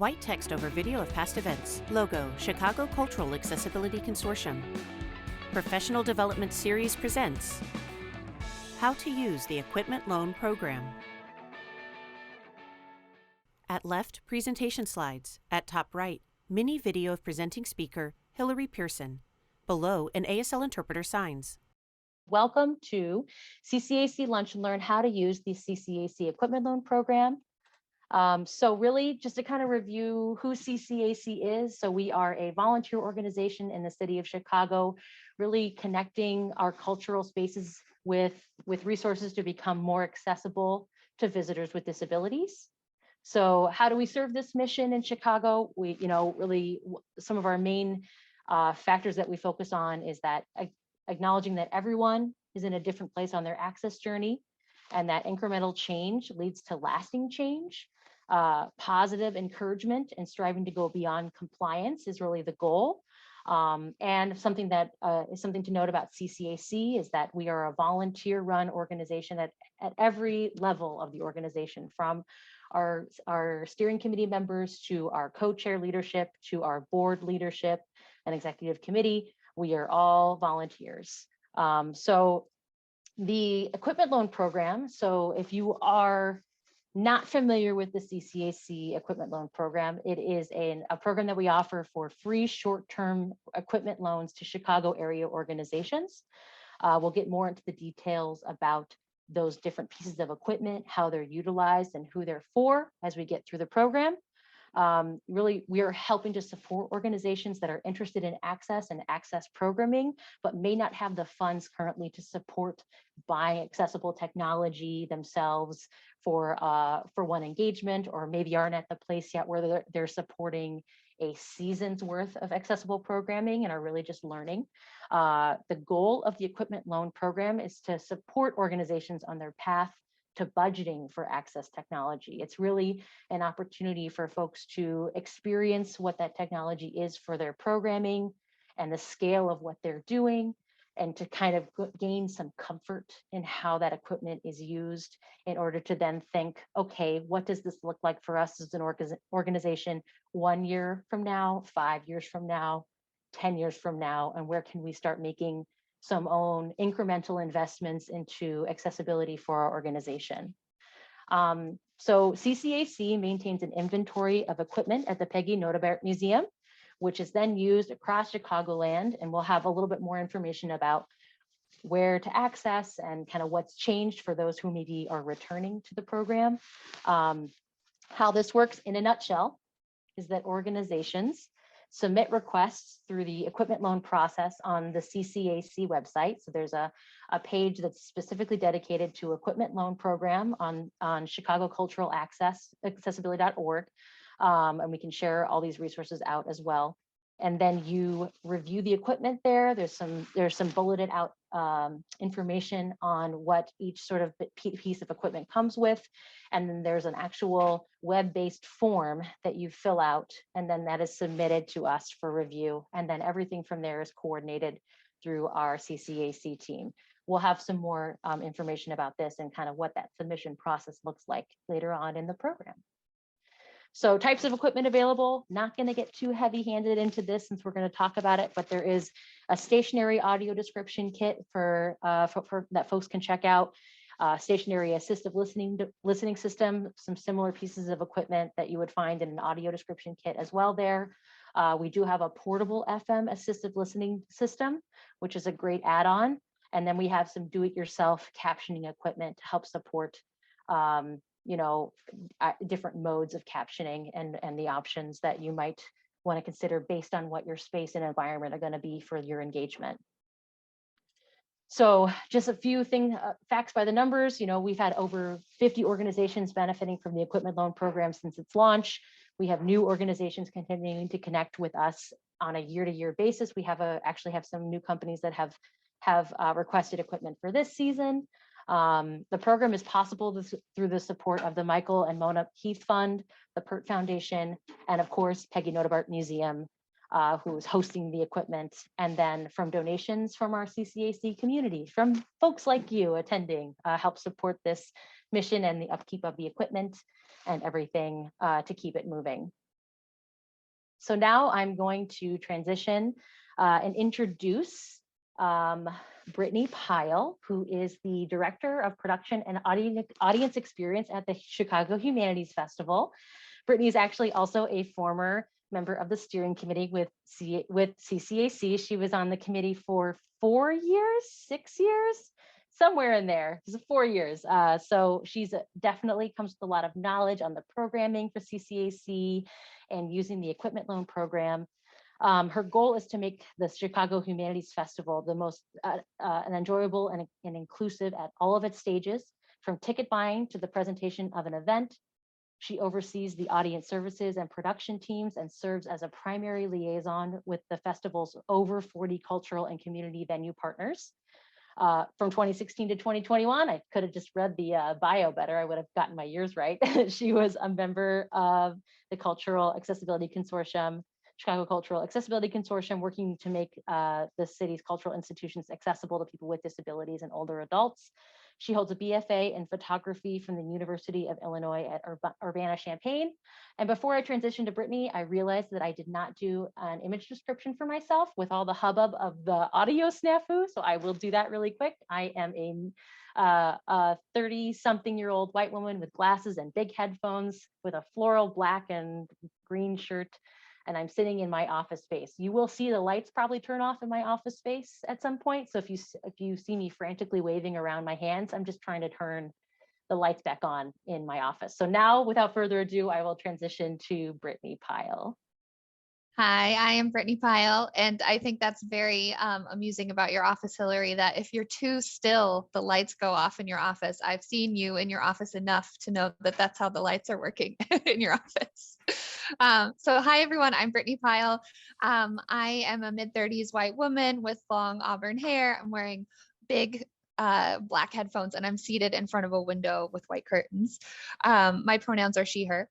White text over video of past events. Logo, Chicago Cultural Accessibility Consortium. Professional Development Series presents How to Use the Equipment Loan Program. At left, presentation slides. At top right, mini video of presenting speaker Hillary Pearson. Below, an ASL interpreter signs. Welcome to CCAC Lunch Learn How to Use the CCAC Equipment Loan Program. So really just to kind of review who CCAC is. So we are a volunteer organization in the city of Chicago, really connecting our cultural spaces with resources to become more accessible to visitors with disabilities. So how do we serve this mission in Chicago? We, really some of our main factors that we focus on is that acknowledging that everyone is in a different place on their access journey, and that incremental change leads to lasting change. Positive encouragement and striving to go beyond compliance is really the goal. And something that is something to note about CCAC is that we are a volunteer-run organization at every level of the organization, from our steering committee members to our co-chair leadership to our board leadership and executive committee. We are all volunteers. So the equipment loan program, so if you are not familiar with the CCAC equipment loan program, it is a program that we offer for free short-term equipment loans to Chicago area organizations. We'll get more into the details about those different pieces of equipment, how they're utilized and who they're for as we get through the program. Really, we are helping to support organizations that are interested in access and access programming, but may not have the funds currently to support buying accessible technology themselves for one engagement, or maybe aren't at the place yet where they're supporting a season's worth of accessible programming and are really just learning. The goal of the equipment loan program is to support organizations on their path to budgeting for access technology. It's really an opportunity for folks to experience what that technology is for their programming and the scale of what they're doing, and to kind of gain some comfort in how that equipment is used in order to then think, okay, what does this look like for us as an organization 1 year from now, 5 years from now, 10 years from now, and where can we start making some own incremental investments into accessibility for our organization. So CCAC maintains an inventory of equipment at the Peggy Notebert Museum, which is then used across Chicagoland, and we'll have a little bit more information about where to access and kind of what's changed for those who maybe are returning to the program. How this works in a nutshell is that organizations submit requests through the equipment loan process on the CCAC website. So there's a page that's specifically dedicated to equipment loan program on Chicago Cultural Accessibility.org. And we can share all these resources out as well. And then you review the equipment there. There's some bulleted out information on what each sort of piece of equipment comes with. And then there's an actual web-based form that you fill out, and then that is submitted to us for review. And then everything from there is coordinated through our CCAC team. We'll have some more information about this and kind of what that submission process looks like later on in the program. So types of equipment available, not going to get too heavy-handed into this since we're going to talk about it, but there is a stationary audio description kit for that folks can check out, stationary assistive listening system, some similar pieces of equipment that you would find in an audio description kit as well there. We do have a portable FM assistive listening system, which is a great add-on. And then we have some do-it-yourself captioning equipment to help support different modes of captioning and the options that you might want to consider based on what your space and environment are going to be for your engagement. So just a few facts by the numbers. We've had over 50 organizations benefiting from the equipment loan program since its launch. We have new organizations continuing to connect with us on a year-to-year basis. We actually have some new companies that have requested equipment for this season. The program is possible through the support of the Michael and Mona Heath Fund, the PERT Foundation, and of course, Peggy Notebert Museum, who is hosting the equipment, and then from donations from our CCAC community, from folks like you attending, help support this mission and the upkeep of the equipment and everything to keep it moving. So now I'm going to transition and introduce Brittany Pyle, who is the Director of Production and Audience Experience at the Chicago Humanities Festival. Brittany is actually also a former member of the steering committee with CCAC. She was on the committee for 4 years, 6 years, somewhere in there. It was 4 years. So she's definitely comes with a lot of knowledge on the programming for CCAC and using the equipment loan program. Her goal is to make the Chicago Humanities Festival the most an enjoyable and inclusive at all of its stages, from ticket buying to the presentation of an event. She oversees the audience services and production teams and serves as a primary liaison with the festival's over 40 cultural and community venue partners. From 2016 to 2021, I could have just read the bio better. I would have gotten my years right. She was a member of the Cultural Accessibility Consortium, Chicago Cultural Accessibility Consortium, working to make the city's cultural institutions accessible to people with disabilities and older adults. She holds a BFA in photography from the University of Illinois at Urbana-Champaign. And before I transitioned to Brittany, I realized that I did not do an image description for myself with all the hubbub of the audio snafu. So I will do that really quick. I am a 30-something-year-old white woman with glasses and big headphones with a floral black and green shirt. And I'm sitting in my office space. You will see the lights probably turn off in my office space at some point. So if you see me frantically waving around my hands, I'm just trying to turn the lights back on in my office. So now, without further ado, I will transition to Brittany Pyle. Hi, I am Brittany Pyle, and I think that's very amusing about your office, Hillary, that if you're too still, the lights go off in your office. I've seen you in your office enough to know that that's how the lights are working in your office. So hi, everyone. I'm Brittany Pyle. I am a mid-30s white woman with long auburn hair. I'm wearing big black headphones, and I'm seated in front of a window with white curtains. My pronouns are she, her.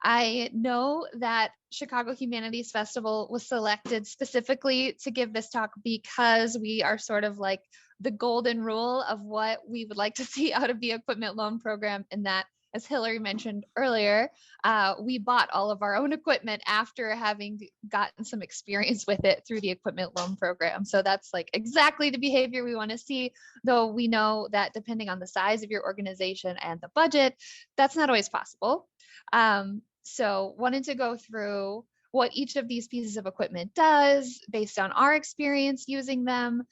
I know that Chicago Humanities Festival was selected specifically to give this talk because we are sort of like the golden rule of what we would like to see out of the equipment loan program, in that, as Hillary mentioned earlier, we bought all of our own equipment after having gotten some experience with it through the equipment loan program. So that's like exactly the behavior we want to see, though we know that depending on the size of your organization and the budget, that's not always possible. So wanted to go through what each of these pieces of equipment does based on our experience using them,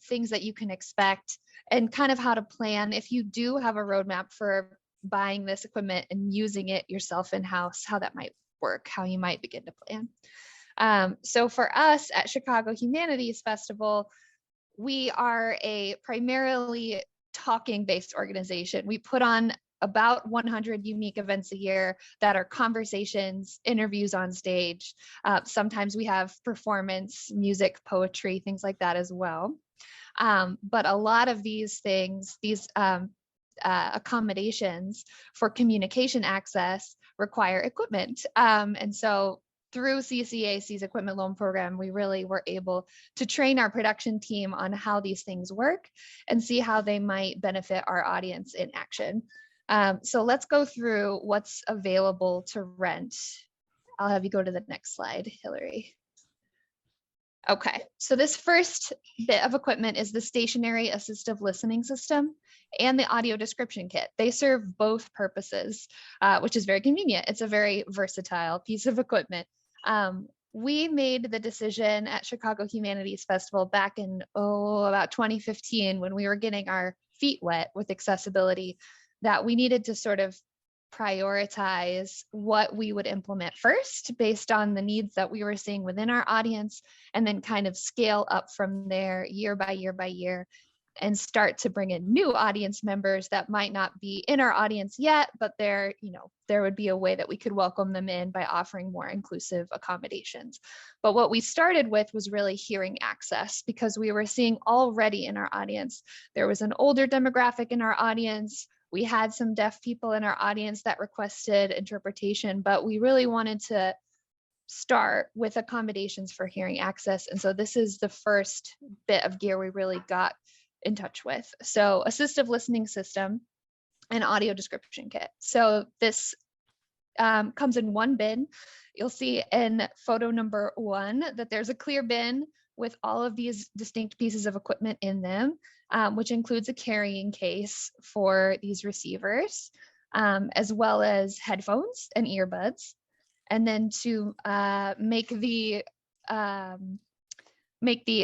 things that you can expect, and kind of how to plan if you do have a roadmap for buying this equipment and using it yourself in-house, how that might work, how you might begin to plan. So for us at Chicago Humanities Festival, we are a primarily talking-based organization. We put on about 100 unique events a year that are conversations, interviews on stage. Sometimes we have performance, music, poetry, things like that as well. But a lot of these things, these accommodations for communication access require equipment. And so through CCAC's equipment loan program, we really were able to train our production team on how these things work and see how they might benefit our audience in action. So let's go through what's available to rent. I'll have you go to the next slide, Hillary. Okay, so this first bit of equipment is the stationary assistive listening system and the audio description kit. They serve both purposes, which is very convenient. It's a very versatile piece of equipment. We made the decision at Chicago Humanities Festival back in, about 2015, when we were getting our feet wet with accessibility, that we needed to sort of prioritize what we would implement first based on the needs that we were seeing within our audience, and then kind of scale up from there year by year by year, and start to bring in new audience members that might not be in our audience yet, but there would be a way that we could welcome them in by offering more inclusive accommodations. But what we started with was really hearing access, because we were seeing already in our audience, there was an older demographic in our audience. We had some deaf people in our audience that requested interpretation, but we really wanted to start with accommodations for hearing access. And so this is the first bit of gear we really got in touch with. So assistive listening system and audio description kit. So this comes in one bin. You'll see in photo number 1 that there's a clear bin with all of these distinct pieces of equipment in them, which includes a carrying case for these receivers, as well as headphones and earbuds. And then to make the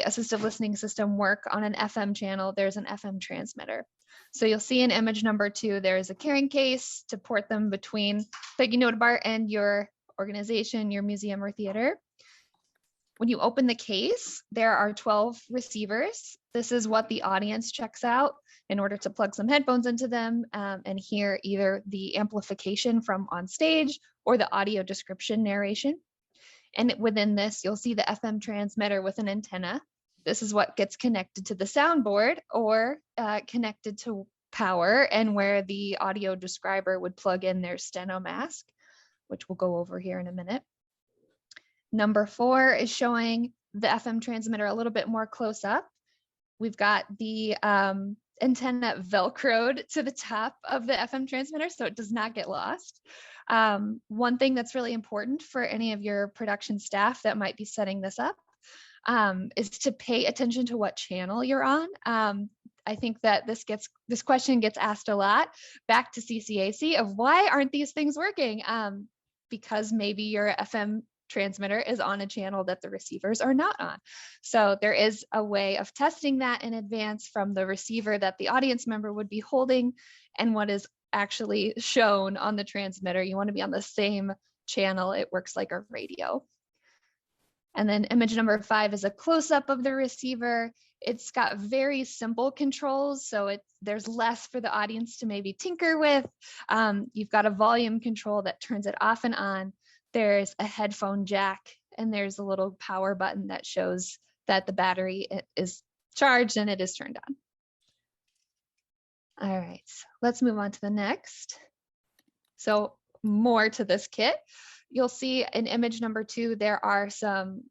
assistive listening system work on an FM channel, there's an FM transmitter. So you'll see in image number 2, there's a carrying case to port them between Peggy Notabar and your organization, your museum or theater. When you open the case, there are 12 receivers. This is what the audience checks out in order to plug some headphones into them and hear either the amplification from on stage or the audio description narration. And within this, you'll see the FM transmitter with an antenna. This is what gets connected to the soundboard or connected to power, and where the audio describer would plug in their steno mask, which we'll go over here in a minute. Number 4 is showing the FM transmitter a little bit more close up. We've got the antenna velcroed to the top of the FM transmitter so it does not get lost. One thing that's really important for any of your production staff that might be setting this up is to pay attention to what channel you're on. I think that this question gets asked a lot back to CCAC of why aren't these things working? Because maybe your FM transmitter is on a channel that the receivers are not on. So there is a way of testing that in advance from the receiver that the audience member would be holding and what is actually shown on the transmitter. You want to be on the same channel. It works like a radio. And then image number 5 is a close-up of the receiver. It's got very simple controls, so there's less for the audience to maybe tinker with. You've got a volume control that turns it off and on. There's a headphone jack, and there's a little power button that shows that the battery is charged and it is turned on. All right, so let's move on to the next. So more to this kit. You'll see in image number 2, there are some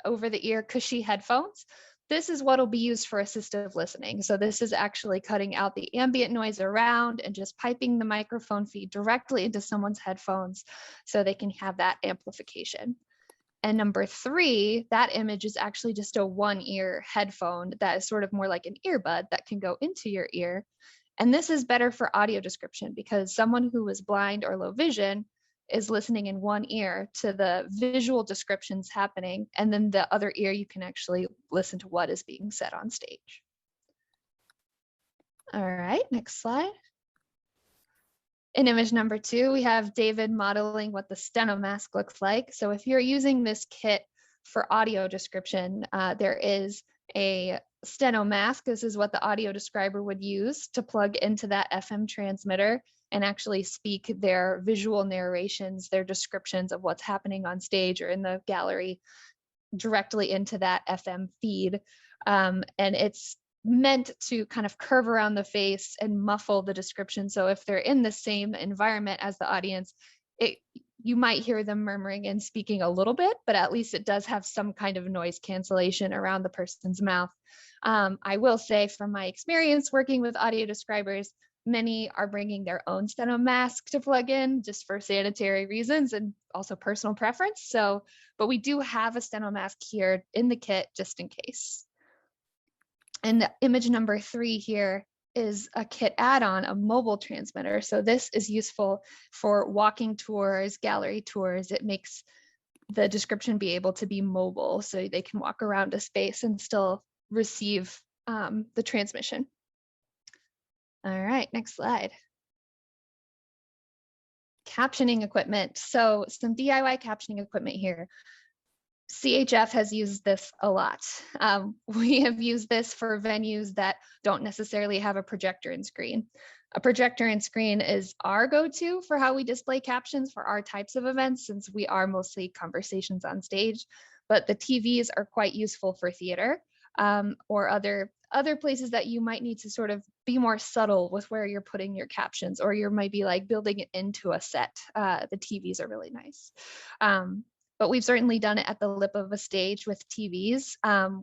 over-the-ear cushy headphones. This is what will be used for assistive listening. So this is actually cutting out the ambient noise around and just piping the microphone feed directly into someone's headphones so they can have that amplification. And number 3, that image is actually just a one-ear headphone that is sort of more like an earbud that can go into your ear. And this is better for audio description because someone who is blind or low vision is listening in one ear to the visual descriptions happening, and then the other ear you can actually listen to what is being said on stage. All right, next slide. In image number 2, we have David modeling what the steno mask looks like. So if you're using this kit for audio description, there is a steno mask. This is what the audio describer would use to plug into that FM transmitter and actually speak their visual narrations, their descriptions of what's happening on stage or in the gallery directly into that FM feed. And it's meant to kind of curve around the face and muffle the description. So if they're in the same environment as the audience, you might hear them murmuring and speaking a little bit, but at least it does have some kind of noise cancellation around the person's mouth. I will say from my experience working with audio describers, many are bringing their own steno mask to plug in just for sanitary reasons and also personal preference. So, but we do have a steno mask here in the kit just in case. And the image number 3 here is a kit add-on, a mobile transmitter. So this is useful for walking tours, gallery tours. It makes the description be able to be mobile so they can walk around a space and still receive the transmission. All right, next slide. Captioning equipment. So some DIY captioning equipment here. CHF has used this a lot. We have used this for venues that don't necessarily have a projector and screen. A projector and screen is our go-to for how we display captions for our types of events, since we are mostly conversations on stage, but the TVs are quite useful for theater or other places that you might need to sort of be more subtle with where you're putting your captions, or you might be like building it into a set. The TVs are really nice. But we've certainly done it at the lip of a stage with TVs.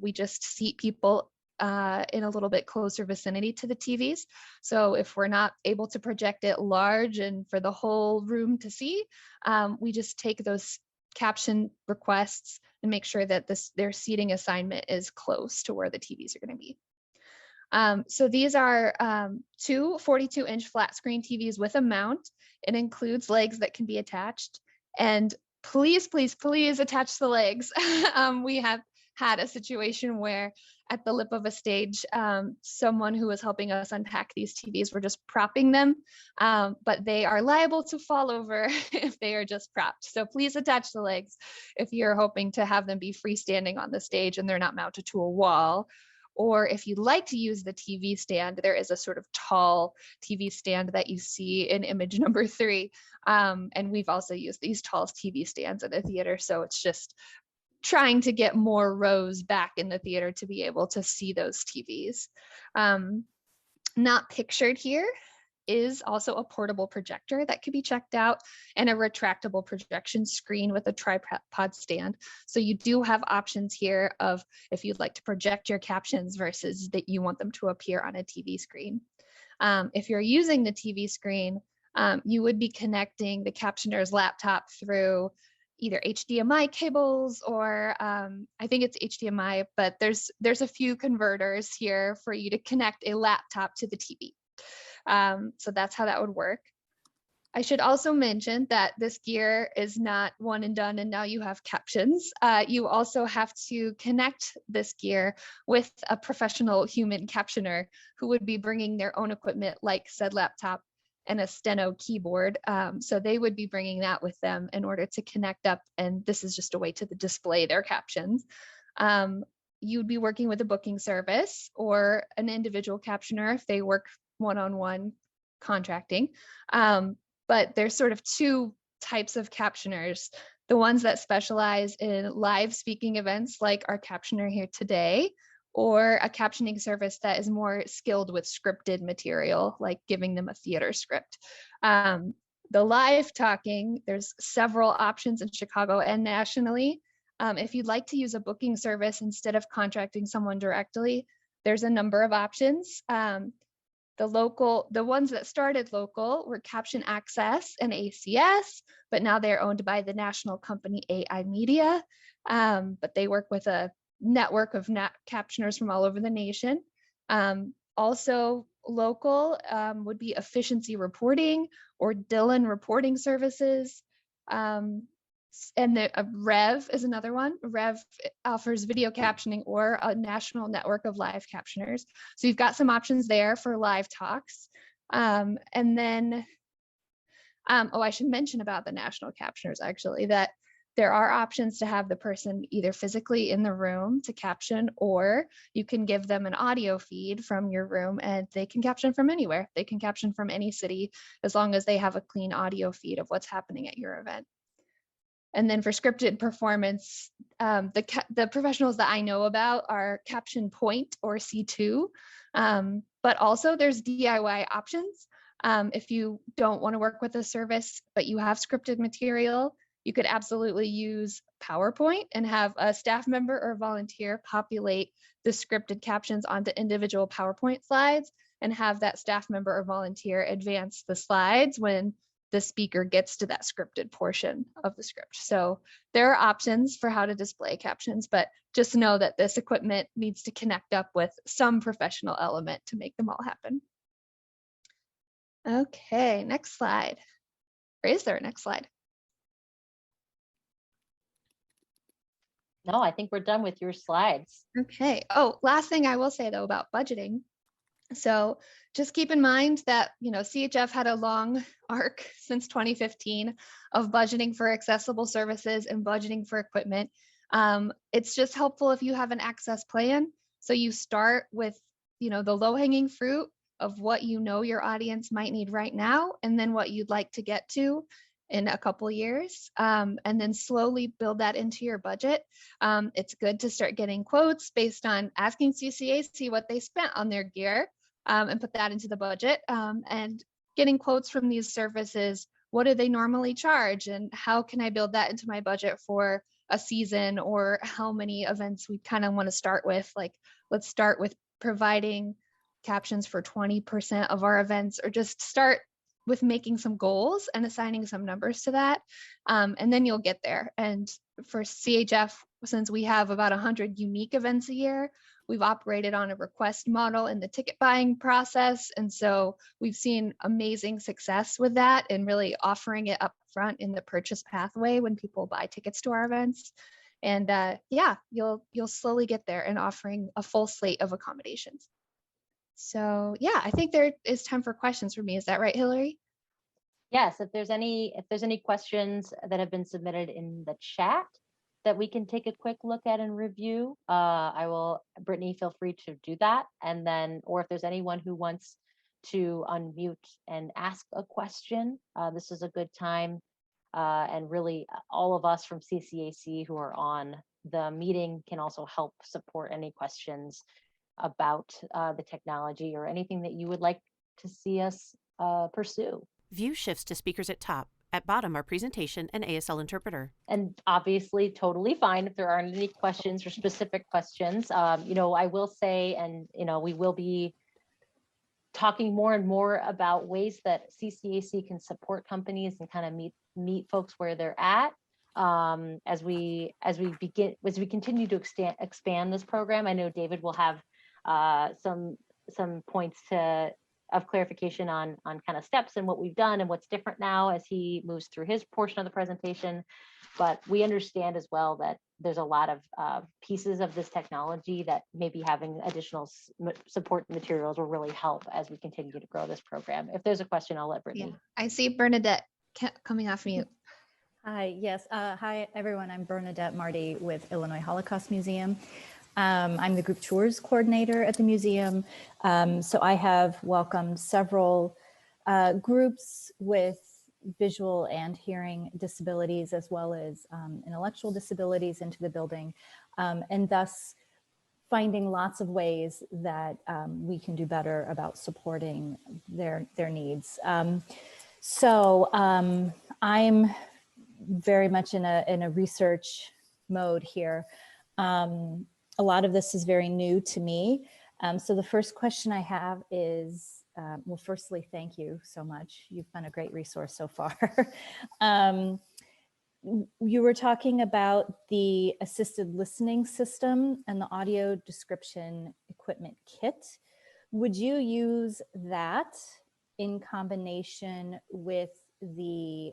We just seat people in a little bit closer vicinity to the TVs. So if we're not able to project it large and for the whole room to see, we just take those caption requests and make sure that their seating assignment is close to where the TVs are going to be. So these are two 42-inch flat screen TVs with a mount. It includes legs that can be attached. And please, please, please attach the legs. We have had a situation where at the lip of a stage, someone who was helping us unpack these TVs were just propping them, but they are liable to fall over if they are just propped. So please attach the legs if you're hoping to have them be freestanding on the stage and they're not mounted to a wall. Or if you'd like to use the TV stand, there is a sort of tall TV stand that you see in image number 3. And we've also used these tall TV stands at the theater. So it's just trying to get more rows back in the theater to be able to see those TVs. Not pictured here is also a portable projector that could be checked out and a retractable projection screen with a tripod stand. So you do have options here of if you'd like to project your captions versus that you want them to appear on a TV screen. If you're using the TV screen, you would be connecting the captioner's laptop through either HDMI cables or I think it's HDMI, but there's a few converters here for you to connect a laptop to the TV. So that's how that would work. I should also mention that this gear is not one and done and now you have captions. You also have to connect this gear with a professional human captioner who would be bringing their own equipment like said laptop and a steno keyboard. So they would be bringing that with them in order to connect up. And this is just a way to display their captions. You'd be working with a booking service or an individual captioner if they work one-on-one contracting. But there's sort of two types of captioners. The ones that specialize in live speaking events like our captioner here today, or a captioning service that is more skilled with scripted material, like giving them a theater script. The live talking, there's several options in Chicago and nationally. If you'd like to use a booking service instead of contracting someone directly, there's a number of options. The ones that started local were Caption Access and ACS, but now they're owned by the national company AI Media, but they work with a network of captioners from all over the nation. Also local would be Efficiency Reporting or Dillon Reporting Services. And Rev is another one. Rev offers video captioning or a national network of live captioners. So you've got some options there for live talks. And then, I should mention about the national captioners actually, that there are options to have the person either physically in the room to caption, or you can give them an audio feed from your room and they can caption from anywhere. They can caption from any city as long as they have a clean audio feed of what's happening at your event. And then for scripted performance, the professionals that I know about are Caption Point or C2, but also there's DIY options. If you don't want to work with a service, but you have scripted material, you could absolutely use PowerPoint and have a staff member or volunteer populate the scripted captions onto individual PowerPoint slides and have that staff member or volunteer advance the slides when the speaker gets to that scripted portion of the script. So there are options for how to display captions, but just know that this equipment needs to connect up with some professional element to make them all happen. Okay, next slide. Or is there a next slide? No, I think we're done with your slides. Okay. Oh, last thing I will say though about budgeting. So just keep in mind that, CHF had a long arc since 2015 of budgeting for accessible services and budgeting for equipment. It's just helpful if you have an access plan. So you start with, the low-hanging fruit of what your audience might need right now, and then what you'd like to get to in a couple years, and then slowly build that into your budget. It's good to start getting quotes based on asking CCAC what they spent on their gear, and put that into the budget, and getting quotes from these services. What do they normally charge, and how can I build that into my budget for a season, or how many events we kind of want to start with? Like, let's start with providing captions for 20% of our events, or just start with making some goals and assigning some numbers to that. And then you'll get there. And for CHF, since we have about 100 unique events a year, we've operated on a request model in the ticket buying process. And so we've seen amazing success with that and really offering it up front in the purchase pathway when people buy tickets to our events. And yeah, you'll slowly get there and offering a full slate of accommodations. So yeah, I think there is time for questions for me. Is that right, Hillary? Yes, if there's any questions that have been submitted in the chat that we can take a quick look at and review, Brittany, feel free to do that. And then, or if there's anyone who wants to unmute and ask a question, this is a good time. And really all of us from CCAC who are on the meeting can also help support any questions about the technology or anything that you would like to see us pursue. View shifts to speakers at top. At bottom are presentation and ASL interpreter. And obviously totally fine if there aren't any questions or specific questions. I will say, and we will be talking more and more about ways that CCAC can support companies and kind of meet folks where they're at. As we continue to expand this program. I know David will have some points of clarification on kind of steps and what we've done and what's different now as he moves through his portion of the presentation. But we understand as well that there's a lot of pieces of this technology that maybe having additional support materials will really help as we continue to grow this program. If there's a question, I'll let Brittany. Yeah, I see Bernadette coming off mute. Hi, yes. Hi, everyone. I'm Bernadette Marty with Illinois Holocaust Museum. I'm the group tours coordinator at the museum. So I have welcomed several groups with visual and hearing disabilities, as well as intellectual disabilities into the building, and thus finding lots of ways that we can do better about supporting their needs. So I'm very much in a research mode here. A lot of this is very new to me. So the first question I have is, well, firstly, thank you so much. You've been a great resource so far. You were talking about the assisted listening system and the audio description equipment kit. Would you use that in combination with the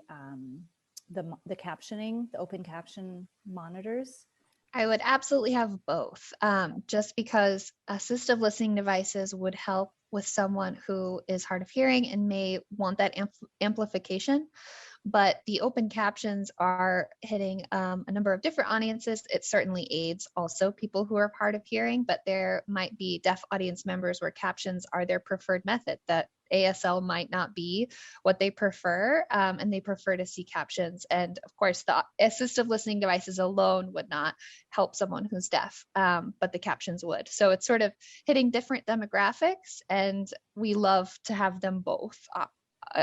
captioning, the open caption monitors? I would absolutely have both, just because assistive listening devices would help with someone who is hard of hearing and may want that amplification. But the open captions are hitting a number of different audiences. It certainly aids also people who are hard of hearing, but there might be deaf audience members where captions are their preferred method, that ASL might not be what they prefer, and they prefer to see captions. And of course, the assistive listening devices alone would not help someone who's deaf, but the captions would. So it's sort of hitting different demographics, and we love to have them both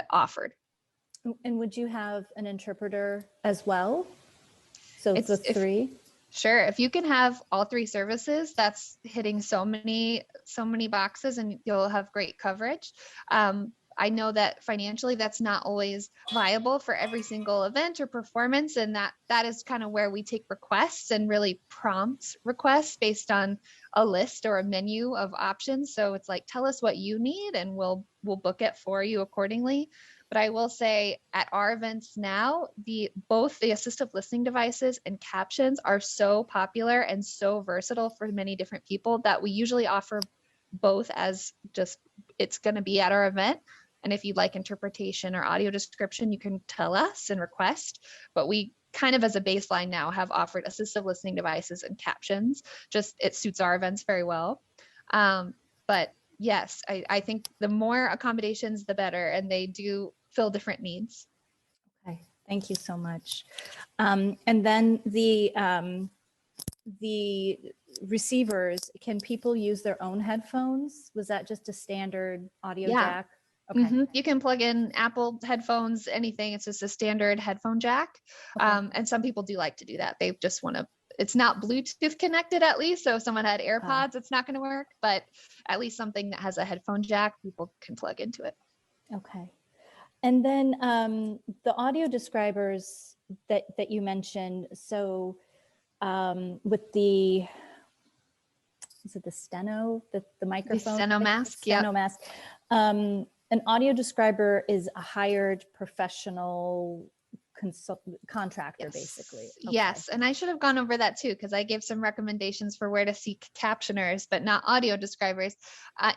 offered. And would you have an interpreter as well? So it's the three? Sure. If you can have all three services, that's hitting so many boxes, and you'll have great coverage. I know that financially that's not always viable for every single event or performance, and that is kind of where we take requests and really prompt requests based on a list or a menu of options. So it's like, tell us what you need and we'll book it for you accordingly. But I will say at our events now, both the assistive listening devices and captions are so popular and so versatile for many different people that we usually offer both as just, it's going to be at our event. And if you'd like interpretation or audio description, you can tell us and request. But we kind of as a baseline now have offered assistive listening devices and captions. Just it suits our events very well. But yes, I think the more accommodations, the better, and they do fill different needs. Okay, thank you so much. And then the receivers, can people use their own headphones? Was that just a standard audio jack? Okay. Mm-hmm. You can plug in Apple headphones, anything. It's just a standard headphone jack. Okay. And some people do like to do that. They just want to it's not Bluetooth connected at least. So if someone had AirPods, it's not going to work, but at least something that has a headphone jack, people can plug into it. Okay. And then the audio describers that you mentioned, so with the, is it the steno, the microphone? The steno mask, yeah. Steno mask. An audio describer is a hired professional contractor, Yes. basically. Okay. Yes, and I should have gone over that too, because I gave some recommendations for where to seek captioners, but not audio describers.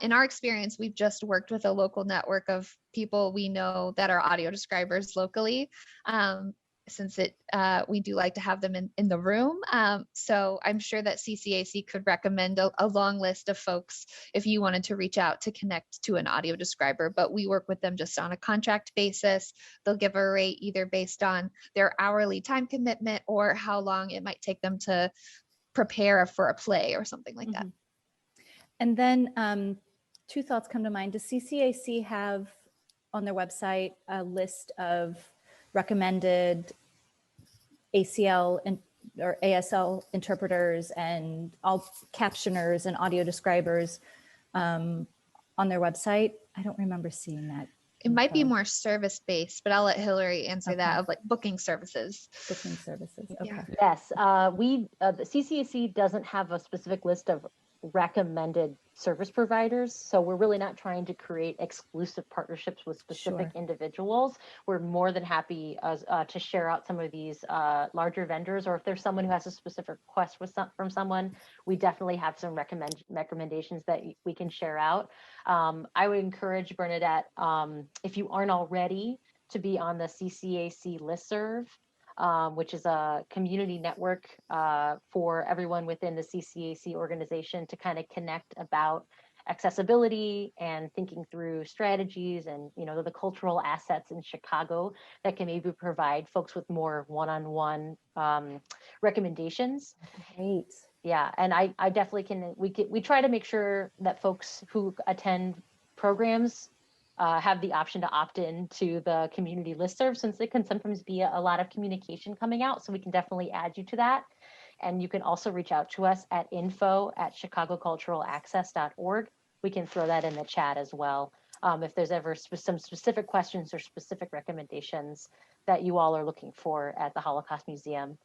In our experience, we've just worked with a local network of people we know that are audio describers locally. Since we do like to have them in the room. So I'm sure that CCAC could recommend a long list of folks if you wanted to reach out to connect to an audio describer, but we work with them just on a contract basis. They'll give a rate either based on their hourly time commitment or how long it might take them to prepare for a play or something like that. And then two thoughts come to mind. Does CCAC have on their website a list of recommended ACL or ASL interpreters and all captioners and audio describers on their website? I don't remember seeing that. It might be more service-based, but I'll let Hillary answer that, of like booking services. Booking services, okay. Yes, the CCAC doesn't have a specific list of recommended service providers. So we're really not trying to create exclusive partnerships with specific individuals. We're more than happy to share out some of these larger vendors, or if there's someone who has a specific request from someone, we definitely have some recommendations that we can share out. I would encourage Bernadette, if you aren't already, to be on the CCAC listserv, which is a community network for everyone within the CCAC organization to kind of connect about accessibility and thinking through strategies and, you know, the cultural assets in Chicago that can maybe provide folks with more one-on-one recommendations. Great. Yeah, and I definitely can, we try to make sure that folks who attend programs have the option to opt in to the community listserv, since it can sometimes be a lot of communication coming out. So we can definitely add you to that. And you can also reach out to us at info@chicagoculturalaccess.org. We can throw that in the chat as well. If there's ever some specific questions or specific recommendations that you all are looking for at the Holocaust Museum.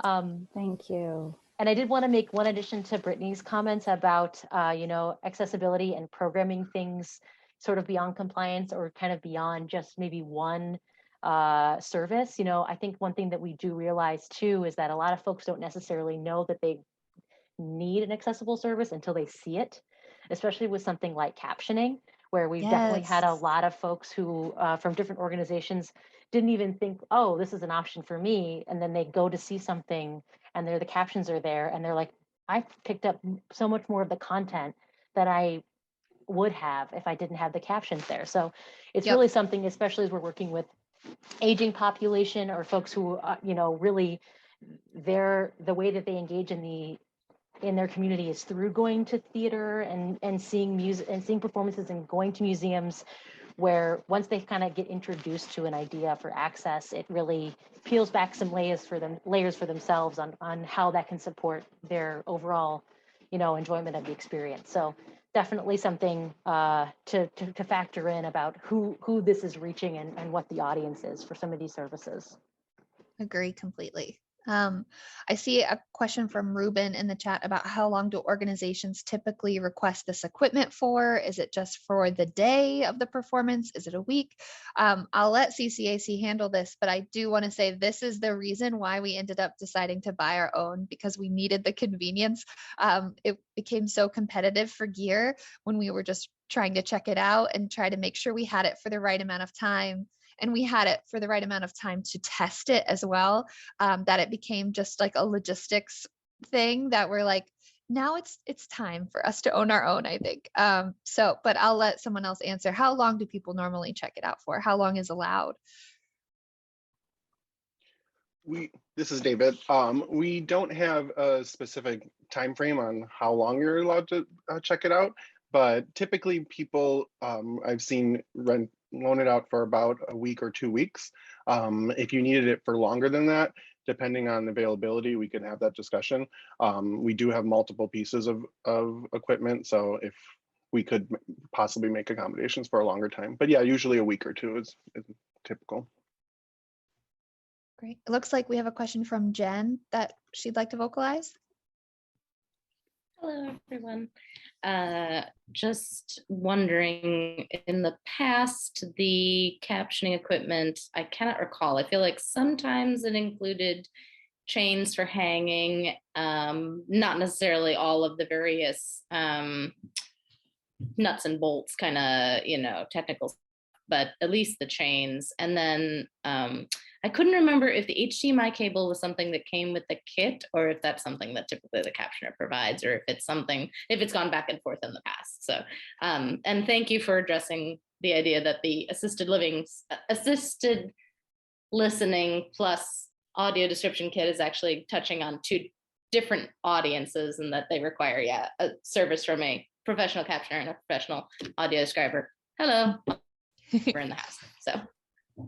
Thank you. And I did want to make one addition to Brittany's comments about, you know, accessibility and programming things sort of beyond compliance or kind of beyond just maybe one service. You know, I think one thing that we do realize too is that a lot of folks don't necessarily know that they need an accessible service until they see it, especially with something like captioning, where we've definitely had a lot of folks who from different organizations didn't even think, oh, this is an option for me. And then they go to see something and the captions are there and they're like, I picked up so much more of the content that I would have if I didn't have the captions there. So it's really something, especially as we're working with aging population or folks who, you know, really the way that they engage in their community is through going to theater and seeing music and seeing performances and going to museums, where once they kind of get introduced to an idea for access, it really peels back some layers for themselves on how that can support their overall, you know, enjoyment of the experience. So definitely something to factor in about who this is reaching and what the audience is for some of these services. Agree completely. I see a question from Ruben in the chat about how long do organizations typically request this equipment for? Is it just for the day of the performance? Is it a week? I'll let CCAC handle this, but I do want to say this is the reason why we ended up deciding to buy our own, because we needed the convenience. It became so competitive for gear when we were just trying to check it out and try to make sure we had it for the right amount of time. And we had it for the right amount of time to test it as well, that it became just like a logistics thing that we're like, now it's time for us to own our own, I think. But I'll let someone else answer. How long do people normally check it out for? How long is allowed? This is David. We don't have a specific time frame on how long you're allowed to check it out, but typically people I've seen loan it out for about a week or 2 weeks. If you needed it for longer than that, depending on availability, we can have that discussion. We do have multiple pieces of equipment, so if we could possibly make accommodations for a longer time. But yeah, usually a week or two is typical. Great. It looks like we have a question from Jen that she'd like to vocalize. Hello, everyone. Just wondering, in the past, the captioning equipment, I cannot recall. I feel like sometimes it included chains for hanging, not necessarily all of the various nuts and bolts kind of, technical, but at least the chains. And then I couldn't remember if the HDMI cable was something that came with the kit, or if that's something that typically the captioner provides, or if it's gone back and forth in the past. So, and thank you for addressing the idea that the assisted listening plus audio description kit is actually touching on two different audiences, and that they require, a service from a professional captioner and a professional audio describer. Hello, we're in the house, so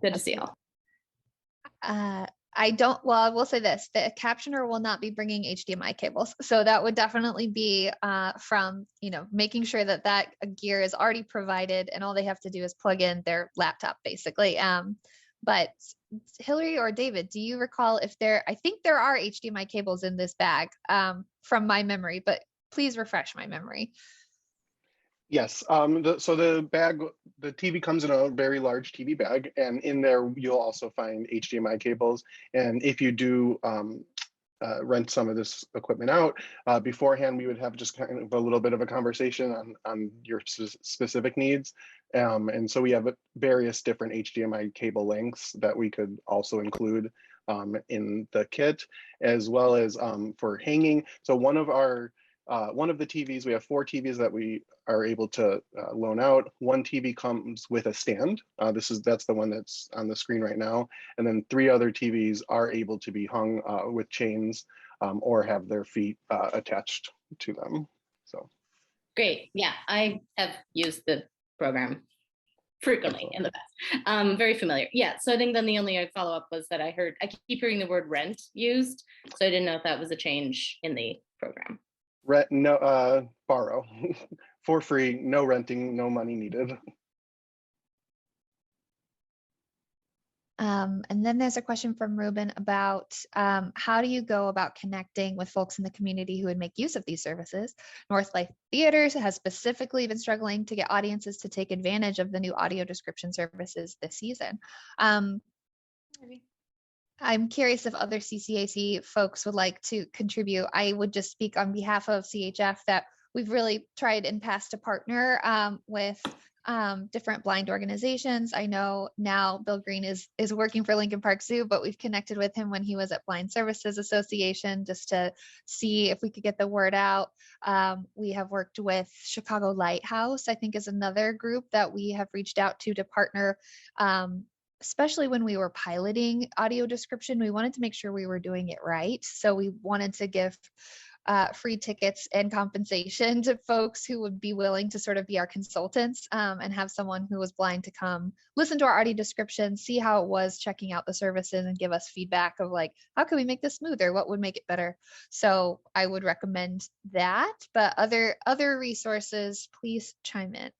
good to see y'all. I will say this, the captioner will not be bringing HDMI cables. So that would definitely be from, making sure that that gear is already provided and all they have to do is plug in their laptop basically. But Hillary or David, do you recall if I think there are HDMI cables in this bag from my memory, but please refresh my memory. Yes, so the TV comes in a very large TV bag, and in there you'll also find HDMI cables. And if you do rent some of this equipment out, beforehand we would have just kind of a little bit of a conversation on your specific needs. And so we have various different HDMI cable lengths that we could also include in the kit, as well as for hanging. So one of the TVs, we have 4 TVs that we are able to loan out. One TV comes with a stand. That's the one that's on the screen right now. And then 3 other TVs are able to be hung with chains or have their feet attached to them. So great. Yeah, I have used the program frequently in the past. Very familiar. Yeah, so I think then the only follow-up was that I keep hearing the word rent used, so I didn't know if that was a change in the program. Borrow for free, no renting, no money needed. And then there's a question from Ruben about how do you go about connecting with folks in the community who would make use of these services? North Life Theaters has specifically been struggling to get audiences to take advantage of the new audio description services this season. I'm curious if other CCAC folks would like to contribute. I would just speak on behalf of CHF that we've really tried in past to partner with different blind organizations. I know now Bill Green is working for Lincoln Park Zoo, but we've connected with him when he was at Blind Services Association just to see if we could get the word out. We have worked with Chicago Lighthouse, I think is another group that we have reached out to partner. Especially when we were piloting audio description, we wanted to make sure we were doing it right. So we wanted to give free tickets and compensation to folks who would be willing to sort of be our consultants and have someone who was blind to come listen to our audio description, see how it was checking out the services and give us feedback of like, how can we make this smoother? What would make it better? So I would recommend that, but other resources, please chime in.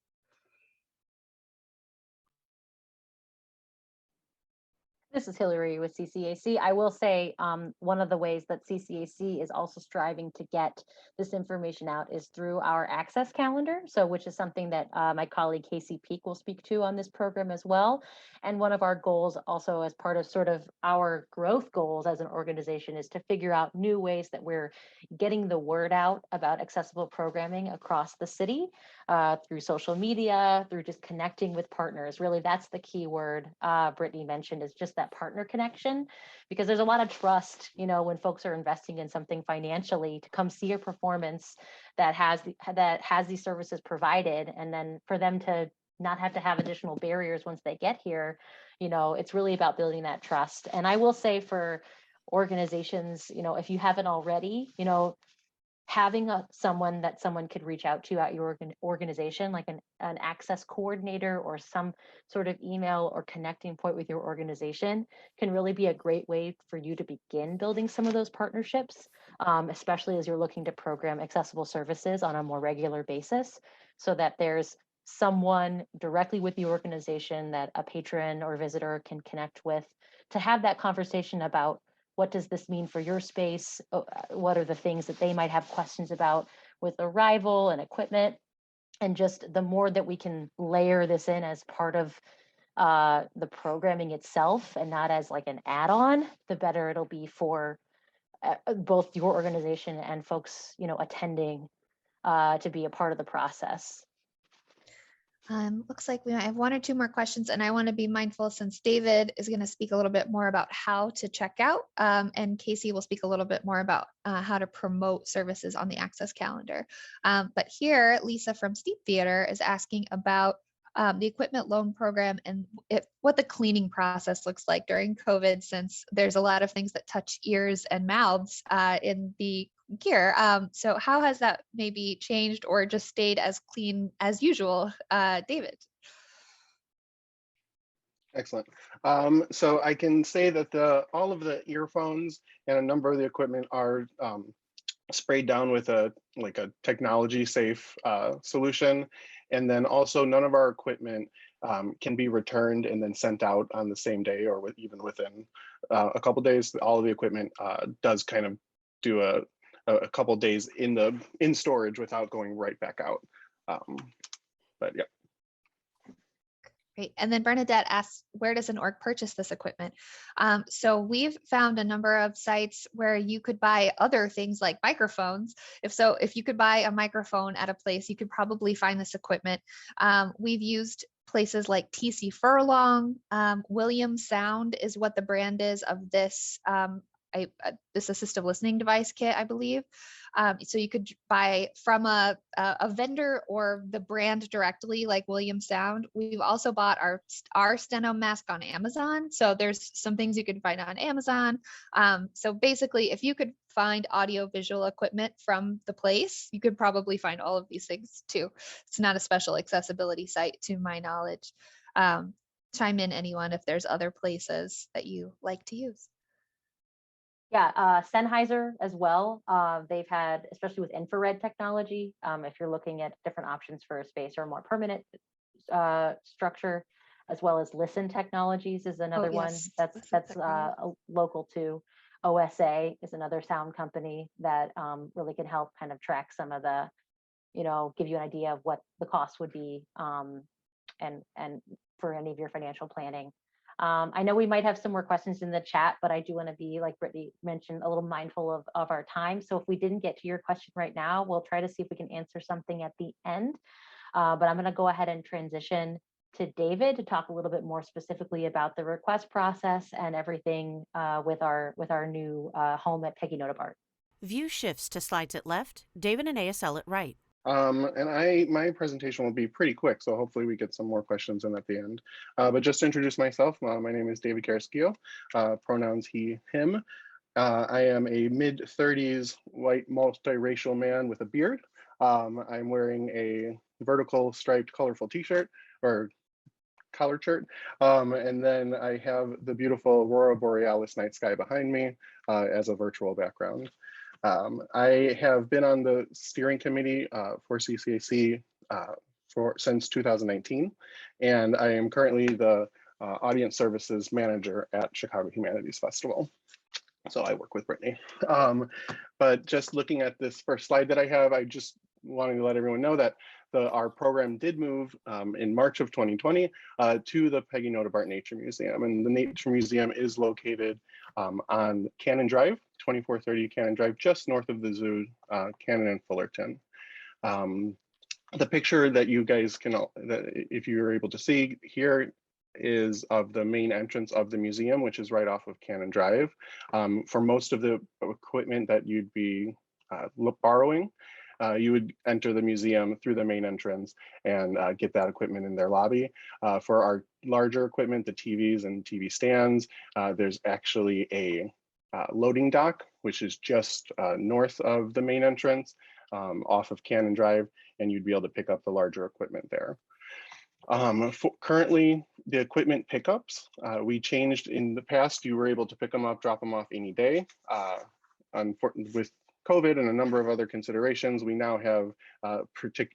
This is Hillary with CCAC. I will say one of the ways that CCAC is also striving to get this information out is through our access calendar, so which is something that my colleague Casey Peak will speak to on this program as well. And one of our goals also as part of sort of our growth goals as an organization is to figure out new ways that we're getting the word out about accessible programming across the city through social media, through just connecting with partners. Really, that's the key word Brittany mentioned, is just that partner connection, because there's a lot of trust, when folks are investing in something financially to come see a performance that has these services provided, and then for them to not have to have additional barriers once they get here. It's really about building that trust. And I will say for organizations, if you haven't already, having someone that someone could reach out to at your organization, like an access coordinator or some sort of email or connecting point with your organization, can really be a great way for you to begin building some of those partnerships, especially as you're looking to program accessible services on a more regular basis, so that there's someone directly with the organization that a patron or visitor can connect with to have that conversation about what does this mean for your space? What are the things that they might have questions about with arrival and equipment? And just the more that we can layer this in as part of the programming itself and not as like an add-on, the better it'll be for both your organization and folks, attending to be a part of the process. Looks like we might have one or two more questions, and I want to be mindful since David is going to speak a little bit more about how to check out, and Casey will speak a little bit more about how to promote services on the Access calendar. But here, Lisa from Steep Theater is asking about the equipment loan program and what the cleaning process looks like during COVID, since there's a lot of things that touch ears and mouths in the gear. So how has that maybe changed or just stayed as clean as usual? David. Excellent. So I can say that all of the earphones and a number of the equipment are sprayed down with a technology safe solution. And then also none of our equipment can be returned and then sent out on the same day or even within a couple days. All of the equipment does kind of do a couple days in storage without going right back out. But yeah. Great. And then Bernadette asks, where does an org purchase this equipment? So we've found a number of sites where you could buy other things like microphones. If you could buy a microphone at a place, you could probably find this equipment. We've used places like TC Furlong. Williams Sound is what the brand is of this this assistive listening device kit, I believe. So you could buy from a vendor or the brand directly, like Williams Sound. We've also bought our steno mask on Amazon. So there's some things you can find on Amazon. So basically, if you could find audio visual equipment from the place, you could probably find all of these things too. It's not a special accessibility site to my knowledge. Chime in, anyone, if there's other places that you like to use. Yeah, Sennheiser as well. They've had, especially with infrared technology, if you're looking at different options for a space or a more permanent structure, as well as Listen Technologies is another one that's local to OSA, is another sound company that really can help kind of track some of the, give you an idea of what the cost would be and for any of your financial planning. I know we might have some more questions in the chat, but I do want to be, like Brittany mentioned, a little mindful of our time. So if we didn't get to your question right now, we'll try to see if we can answer something at the end. But I'm going to go ahead and transition to David to talk a little bit more specifically about the request process and everything with our new home at Peggy Notabart. View shifts to slides at left, David and ASL at right. And my presentation will be pretty quick, so hopefully we get some more questions in at the end. But just to introduce myself, my name is David Carrasquillo, pronouns he, him. I am a mid-30s white multiracial man with a beard. I'm wearing a vertical striped colorful t-shirt or collared shirt. And then I have the beautiful Aurora Borealis night sky behind me as a virtual background. I have been on the steering committee for CCAC since 2019, and I am currently the audience services manager at Chicago Humanities Festival. So I work with Brittany. But just looking at this first slide that I have, I just wanted to let everyone know that our program did move in March of 2020 to the Peggy Notabart Nature Museum. And the Nature Museum is located on Cannon Drive, 2430 Cannon Drive, just north of the zoo, Cannon and Fullerton. The picture that you guys if you're able to see here, is of the main entrance of the museum, which is right off of Cannon Drive. For most of the equipment that you'd be borrowing, you would enter the museum through the main entrance and get that equipment in their lobby. For our larger equipment, the TVs and TV stands, there's actually a loading dock, which is just north of the main entrance, off of Cannon Drive, and you'd be able to pick up the larger equipment there. Currently, the equipment pickups, we changed in the past. You were able to pick them up, drop them off any day. With COVID and a number of other considerations, we now have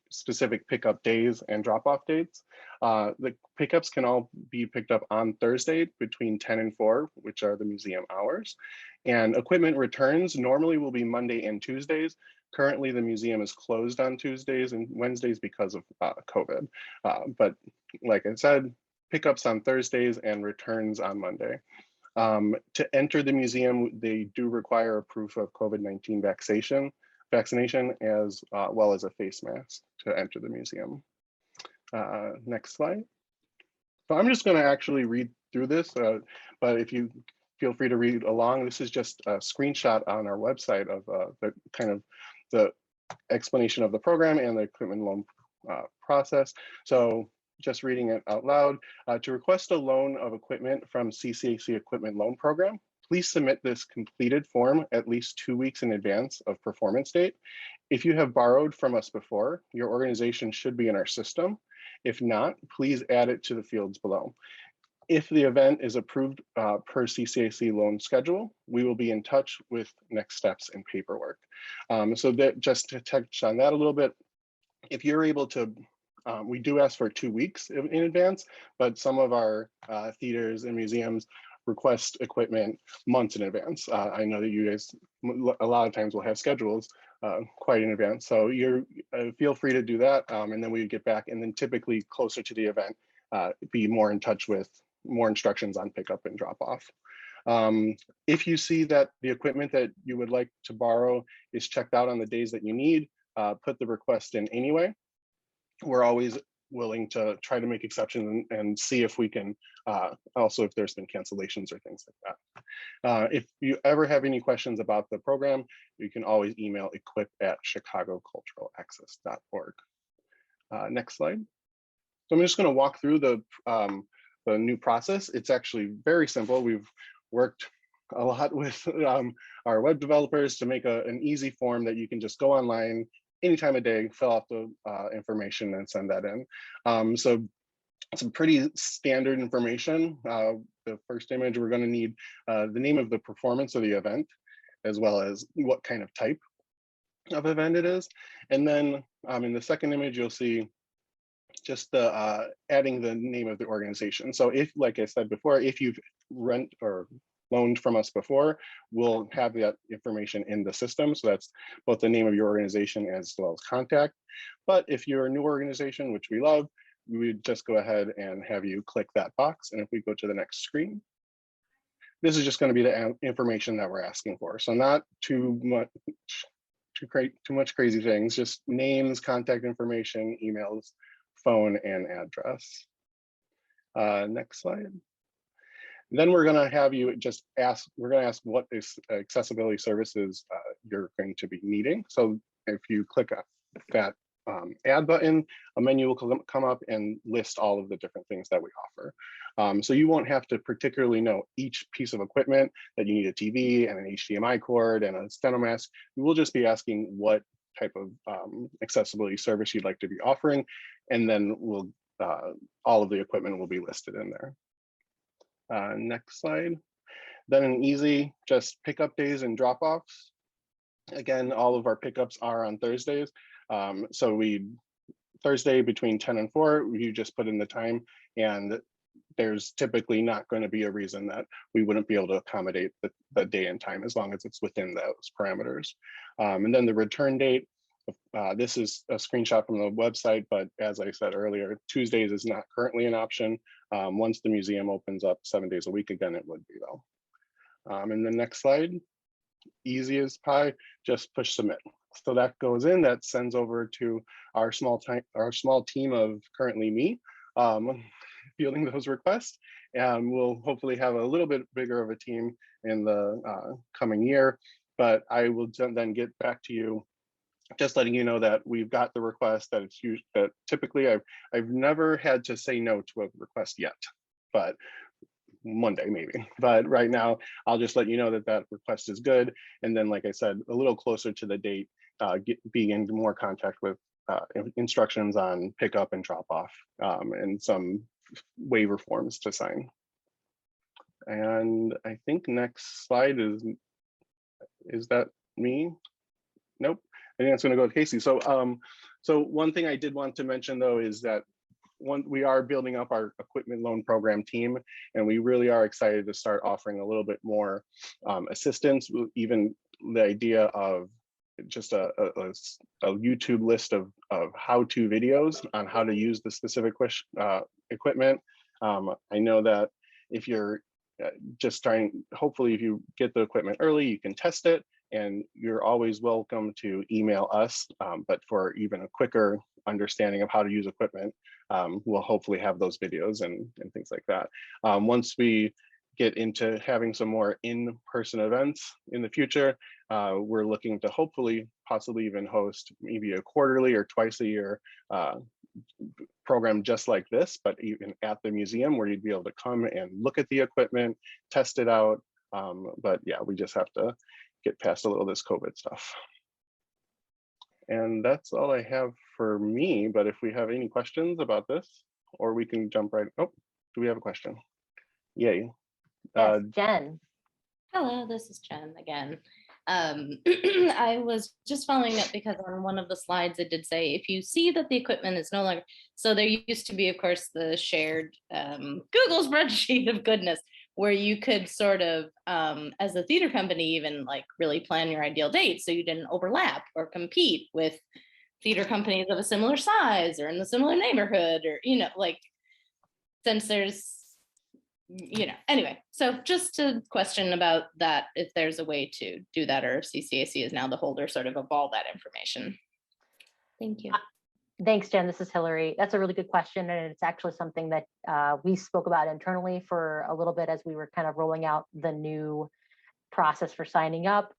specific pickup days and drop-off dates. The pickups can all be picked up on Thursday between 10 and 4, which are the museum hours. And equipment returns normally will be Monday and Tuesdays. Currently, the museum is closed on Tuesdays and Wednesdays because of COVID. But like I said, pickups on Thursdays and returns on Monday. To enter the museum, they do require a proof of COVID-19 vaccination as well as a face mask to enter the museum. Next slide. So I'm just going to actually read through this, but if you feel free to read along, this is just a screenshot on our website of the explanation of the program and the equipment loan process. So just reading it out loud, to request a loan of equipment from CCAC Equipment Loan Program, please submit this completed form at least 2 weeks in advance of performance date. If you have borrowed from us before, your organization should be in our system. If not, please add it to the fields below. If the event is approved per CCAC loan schedule, we will be in touch with next steps and paperwork. So that just to touch on that a little bit, if you're able to, we do ask for 2 weeks in advance, but some of our theaters and museums request equipment months in advance. I know that you guys a lot of times will have schedules quite in advance. So you're feel free to do that, and then we get back, and then typically closer to the event, be more in touch with more instructions on pickup and drop off. If you see that the equipment that you would like to borrow is checked out on the days that you need, put the request in anyway. We're always willing to try to make exceptions and see if we can, also if there's been cancellations or things like that. If you ever have any questions about the program, you can always email equip@chicagoculturalaccess.org. Next slide. So I'm just going to walk through the new process. It's actually very simple. We've worked a lot with our web developers to make an easy form that you can just go online any time of day, fill out the information and send that in. So some pretty standard information. The first image, we're going to need the name of the performance of the event, as well as what kind of type of event it is. And then in the second image, you'll see just the adding the name of the organization. So if, like I said before, if you've rent or loaned from us before, we'll have that information in the system. So that's both the name of your organization as well as contact. But if you're a new organization, which we love, we would just go ahead and have you click that box. And if we go to the next screen, this is just going to be the information that we're asking for. So not too much crazy things, just names, contact information, emails, phone, and address. Next slide. Then we're going to have you just ask, we're going to ask what accessibility services you're going to be needing. So if you click that add button, a menu will come up and list all of the different things that we offer. So you won't have to particularly know each piece of equipment that you need a TV and an HDMI cord and a steno mask. We will just be asking what type of accessibility service you'd like to be offering, and then we'll all of the equipment will be listed in there. Next slide. Then an easy just pickup days and drop-offs. Again, all of our pickups are on Thursdays. So Thursday between 10 and 4, you just put in the time, and there's typically not going to be a reason that we wouldn't be able to accommodate the day and time as long as it's within those parameters. And then the return date, this is a screenshot from the website, but as I said earlier, Tuesdays is not currently an option. Once the museum opens up 7 days a week again, it would be though. And the next slide, easy as pie, just push submit. So that goes in, that sends over to our small team of currently me, fielding those requests. And we'll hopefully have a little bit bigger of a team in the coming year, but I will then get back to you, just letting you know that we've got the request, that it's used, that typically I've never had to say no to a request yet, but Monday maybe. But right now, I'll just let you know that that request is good. And then, like I said, a little closer to the date, being in more contact with instructions on pickup and drop off, and some waiver forms to sign. And I think next slide is that me? Nope. I think that's going to go to Casey. So, so one thing I did want to mention though is that we are building up our equipment loan program team, and we really are excited to start offering a little bit more assistance. Even the idea of just a YouTube list of how-to videos on how to use the specific equipment. I know that if you're just trying, hopefully if you get the equipment early, you can test it, and you're always welcome to email us. But for even a quicker understanding of how to use equipment, we'll hopefully have those videos and things like that. Once we get into having some more in-person events in the future, we're looking to hopefully possibly even host maybe a quarterly or twice a year program just like this, but even at the museum, where you'd be able to come and look at the equipment, test it out. But yeah, we just have to get past a little of this COVID stuff. And that's all I have for me. But if we have any questions about this, or we can jump right. Oh, do we have a question? Yay. Yes, Jen. Hello, this is Jen again. I was just following up because on one of the slides it did say if you see that the equipment is no longer, so there used to be, of course, the shared Google spreadsheet of goodness, where you could sort of, as a theater company, even like really plan your ideal date so you didn't overlap or compete with theater companies of a similar size or in the similar neighborhood, or, you know, like, since there's, you know, anyway, so just a question about that, if there's a way to do that, or if CCAC is now the holder sort of all that information. Thank you. Thanks, Jen. This is Hillary. That's a really good question. And it's actually something that we spoke about internally for a little bit as we were kind of rolling out the new process for signing up.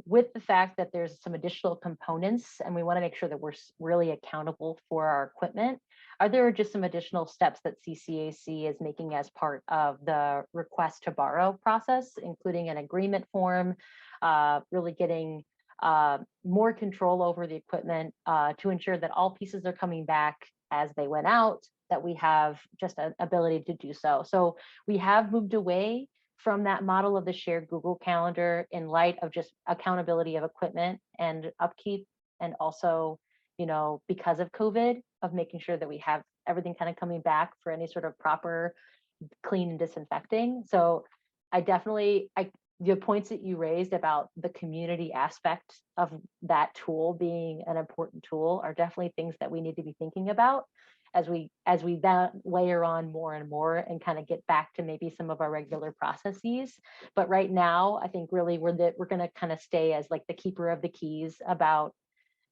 With the fact that there's some additional components and we want to make sure that we're really accountable for our equipment, are there just some additional steps that CCAC is making as part of the request to borrow process, including an agreement form, really getting more control over the equipment to ensure that all pieces are coming back as they went out, that we have just an ability to do so. So we have moved away from that model of the shared Google Calendar in light of just accountability of equipment and upkeep, and also, you know, because of COVID, of making sure that we have everything kind of coming back for any sort of proper clean and disinfecting. So I definitely, the points that you raised about the community aspect of that tool being an important tool are definitely things that we need to be thinking about as we then layer on more and more and kind of get back to maybe some of our regular processes. But right now, I think really we're going to kind of stay as like the keeper of the keys about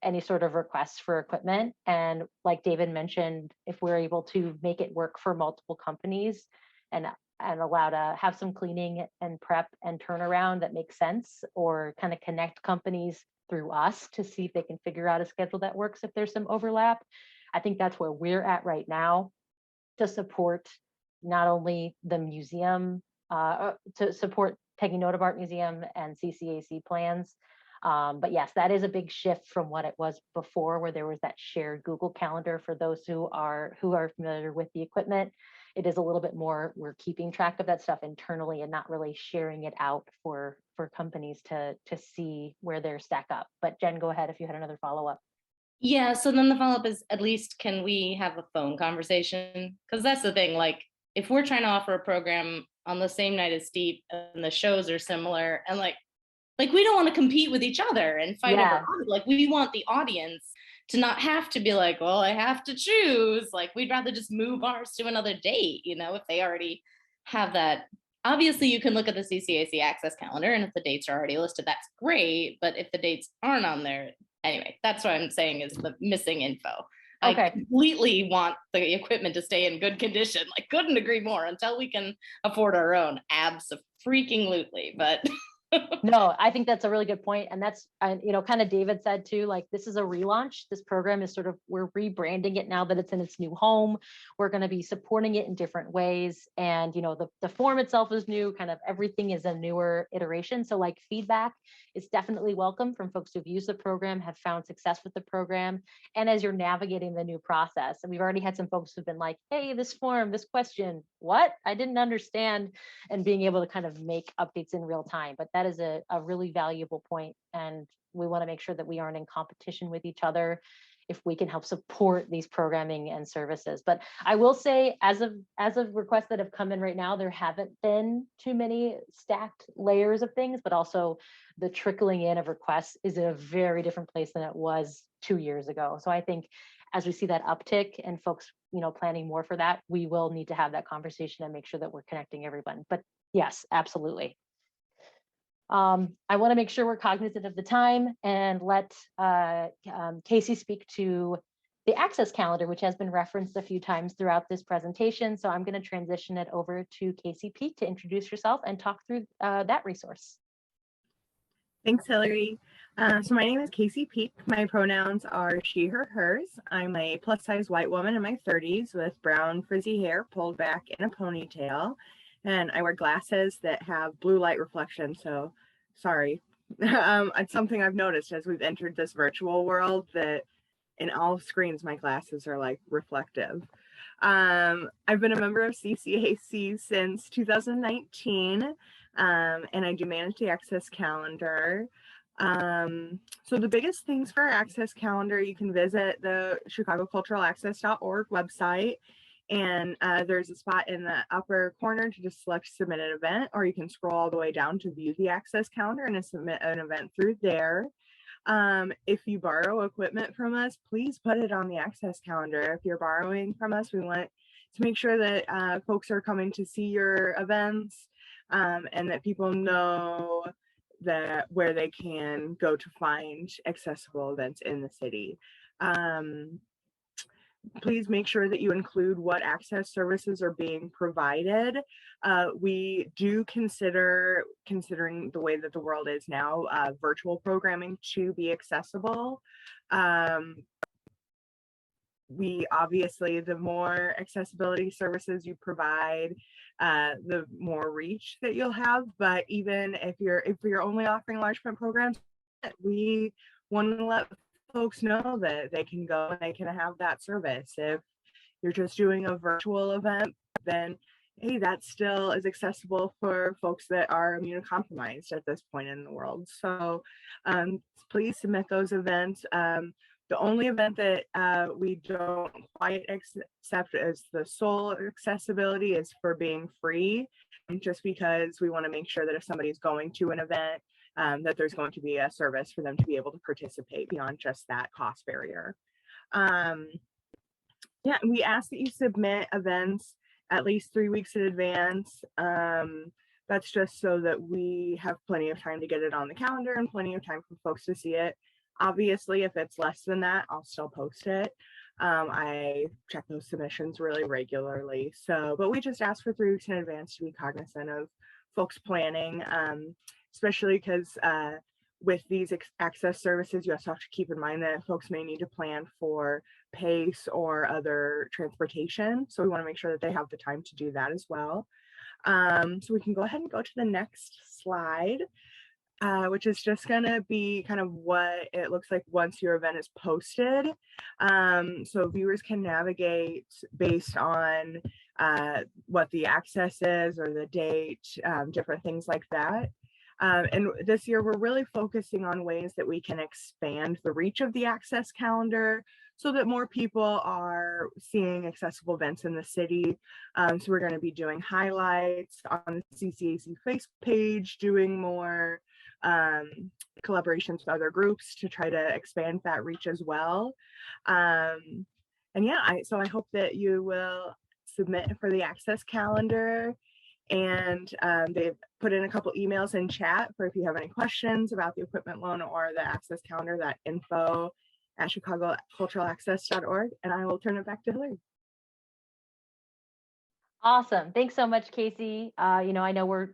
any sort of requests for equipment. And like David mentioned, if we're able to make it work for multiple companies and allow to have some cleaning and prep and turnaround that makes sense, or kind of connect companies through us to see if they can figure out a schedule that works if there's some overlap. I think that's where we're at right now to support not only the museum, to support Taking Note of Art Museum and CCAC plans. But yes, that is a big shift from what it was before, where there was that shared Google Calendar for those who are familiar with the equipment. It is a little bit more, we're keeping track of that stuff internally and not really sharing it out for companies to see where they're stack up. But Jen, go ahead if you had another follow-up. Yeah, so then the follow-up is, at least can we have a phone conversation? Because that's the thing, like if we're trying to offer a program on the same night as Steep and the shows are similar, and like we don't want to compete with each other and fight over, like we want the audience to not have to be like, well, I have to choose. Like we'd rather just move ours to another date, you know, if they already have that. Obviously, you can look at the CCAC access calendar, and if the dates are already listed, that's great. But if the dates aren't on there, anyway, that's what I'm saying is the missing info. Okay. I completely want the equipment to stay in good condition. Like, couldn't agree more, until we can afford our own. Abso-freaking-lutely, but No, I think that's a really good point. And that's, you know, kind of David said too, like, this is a relaunch. This program is sort of, we're rebranding it now that it's in its new home. We're going to be supporting it in different ways. And, you know, the form itself is new, kind of everything is a newer iteration. So like feedback is definitely welcome from folks who've used the program, have found success with the program. And as you're navigating the new process, and we've already had some folks who've been like, hey, this form, this question, what? I didn't understand, and being able to kind of make updates in real time. But that is a really valuable point, and we want to make sure that we aren't in competition with each other if we can help support these programming and services. But I will say, as of requests that have come in right now, there haven't been too many stacked layers of things, but also the trickling in of requests is in a very different place than it was 2 years ago. So I think as we see that uptick and folks, you know, planning more for that, we will need to have that conversation and make sure that we're connecting everyone. But yes, absolutely. I want to make sure we're cognizant of the time and let Casey speak to the access calendar, which has been referenced a few times throughout this presentation. So I'm going to transition it over to Casey Peak to introduce yourself and talk through that resource. Thanks, Hillary. So my name is Casey Peak. My pronouns are she, her, hers. I'm a plus-size white woman in my 30s with brown frizzy hair pulled back in a ponytail. And I wear glasses that have blue light reflection, so sorry. It's something I've noticed as we've entered this virtual world, that in all screens, my glasses are like reflective. I've been a member of CCAC since 2019, and I do manage the access calendar. So the biggest things for our access calendar, you can visit the chicagoculturalaccess.org website. And there's a spot in the upper corner to just select submit an event, or you can scroll all the way down to view the access calendar and submit an event through there. If you borrow equipment from us, please put it on the access calendar. If you're borrowing from us, we want to make sure that folks are coming to see your events, and that people know that where they can go to find accessible events in the city. Please make sure that you include what access services are being provided. We do considering the way that the world is now, virtual programming to be accessible. We obviously, the more accessibility services you provide, the more reach that you'll have. But even if you're only offering large print programs, we want to let folks know that they can go and they can have that service. If you're just doing a virtual event, then hey, that still is accessible for folks that are immunocompromised at this point in the world. So please submit those events. The only event that we don't quite accept as the sole accessibility is for being free, just because we want to make sure that if somebody's going to an event, that there's going to be a service for them to be able to participate beyond just that cost barrier. Yeah, we ask that you submit events at least 3 weeks in advance. That's just so that we have plenty of time to get it on the calendar and plenty of time for folks to see it. Obviously, if it's less than that, I'll still post it. I check those submissions really regularly. But we just ask for 3 weeks in advance to be cognizant of folks planning, especially because with these access services, you also have to keep in mind that folks may need to plan for PACE or other transportation. So we want to make sure that they have the time to do that as well. So we can go ahead and go to the next slide, which is just going to be kind of what it looks like once your event is posted. So viewers can navigate based on what the access is or the date, different things like that. And this year, we're really focusing on ways that we can expand the reach of the access calendar so that more people are seeing accessible events in the city. So we're going to be doing highlights on the CCAC Facebook page, doing more collaborations with other groups to try to expand that reach as well. And yeah, so I hope that you will submit for the access calendar. And they've put in a couple emails in chat for if you have any questions about the equipment loan or the access calendar, that info@chicagoculturalaccess.org. And I will turn it back to Hillary. Awesome. Thanks so much, Casey. I know we're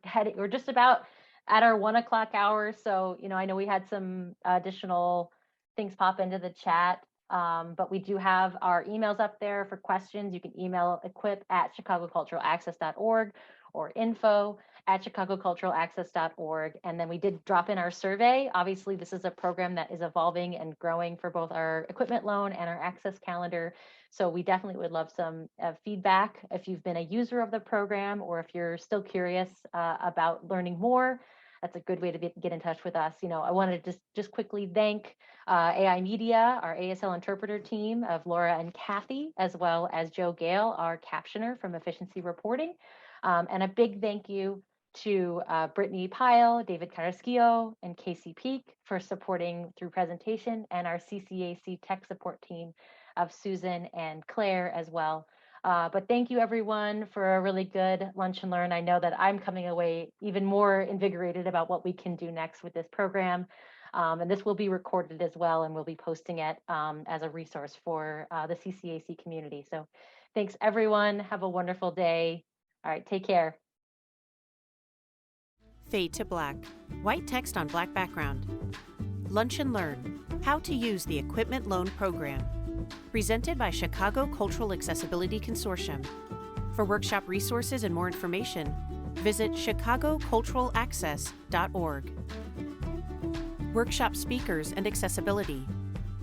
just about at our 1 o'clock hour. So, I know we had some additional things pop into the chat, but we do have our emails up there for questions. You can email equip@chicagoculturalaccess.org or info@chicagoculturalaccess.org. And then we did drop in our survey. Obviously, this is a program that is evolving and growing for both our equipment loan and our access calendar. So we definitely would love some feedback if you've been a user of the program or if you're still curious about learning more. That's a good way to get in touch with us. I wanted to just quickly thank AI Media, our ASL interpreter team of Laura and Kathy, as well as Joe Gale, our captioner from Efficiency Reporting. And a big thank you to Brittany Pyle, David Carrasquillo, and Casey Peak for supporting through presentation, and our CCAC tech support team of Susan and Claire as well. But thank you everyone for a really good lunch and learn. I know that I'm coming away even more invigorated about what we can do next with this program. And this will be recorded as well, and we'll be posting it as a resource for the CCAC community. So thanks everyone. Have a wonderful day. All right, take care. Fade to black. White text on black background. Lunch and Learn. How to use the Equipment Loan Program. Presented by Chicago Cultural Accessibility Consortium. For workshop resources and more information, visit chicagoculturalaccess.org. Workshop speakers and accessibility.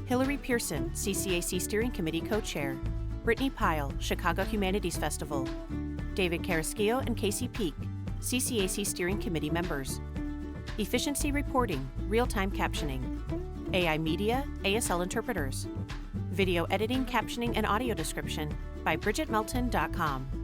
Hillary Pearson, CCAC Steering Committee Co-Chair. Brittany Pyle, Chicago Humanities Festival. David Carrasquillo and Casey Peak, CCAC Steering Committee members. Efficiency Reporting, Real-Time Captioning. AI Media, ASL Interpreters. Video editing, captioning, and audio description by BridgetMelton.com.